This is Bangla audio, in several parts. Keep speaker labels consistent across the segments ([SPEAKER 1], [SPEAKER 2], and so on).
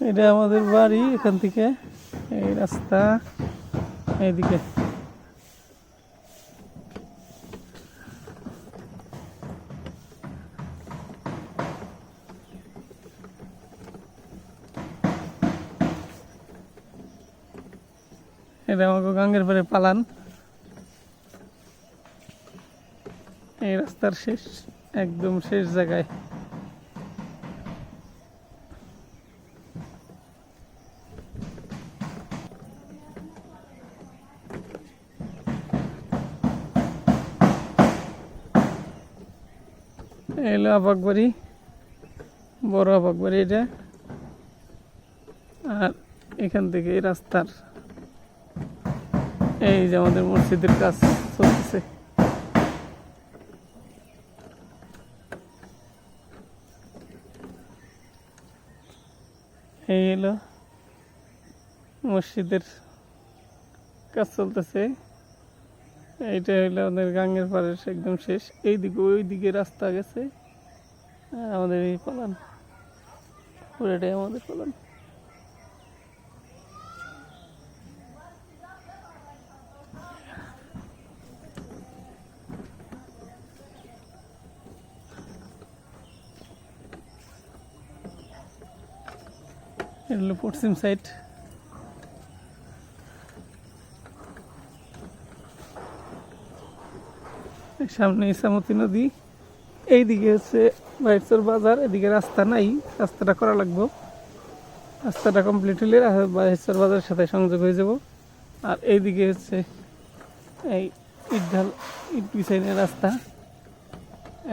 [SPEAKER 1] এটা আমাদের বাড়ি, এখান থেকে এই রাস্তা এইদিকে। এটা আমাকে গাঙ্গের পরে পালান, এই রাস্তার শেষ, একদম শেষ জায়গায়। এলো আবাকবাড়ি, বড় আবাকবাড়ি এটা। আর এখান থেকে এই রাস্তার এই যে আমাদের মসজিদের কাজ চলতেছে। এই হলো মসজিদের কাজ চলতেছে। এইটা হইলো আমাদের গাঙ্গের পাড়ের একদম শেষ, এইদিকে ওই দিকে রাস্তা গেছে। আর আমাদের এই পালান, পুরোটাই আমাদের পালান। এটা হলো পশ্চিম সাইড। সামনে ইসামতি নদী, এইদিকে হচ্ছে বাইরচর বাজার। এদিকে রাস্তা নাই, রাস্তাটা করা লাগবে। রাস্তাটা কমপ্লিট হলে বাইরচর বাজারের সাথে সংযোগ হয়ে যাব। আর এইদিকে হচ্ছে এই ইটঢাল, ইট বিছাইনের রাস্তা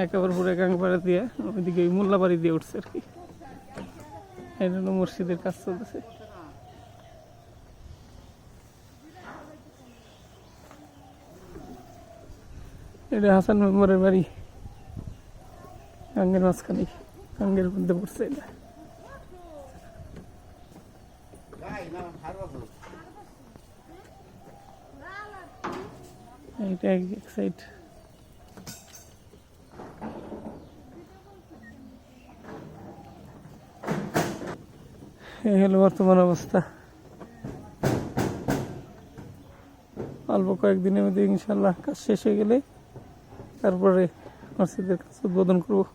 [SPEAKER 1] একেবারে পুরো গাঙ্গপাড়া দিয়ে ওইদিকে মোল্লাবাড়ি দিয়ে উঠছে আর কি। এই জন্য মসজিদের কাজ চলতেছে। এটা হাসান মেম্বারের বাড়ি, গাঙ্গের মাঝখানে, গাঙ্গের মধ্যে পড়ছে এটা। এইটা এক সাইড। এই হলো বর্তমান অবস্থা। অল্প কয়েকদিনের মধ্যে ইনশাল্লাহ কাজ শেষ হয়ে গেলে তারপরে মসজিদের কাজ উদ্বোধন করবো।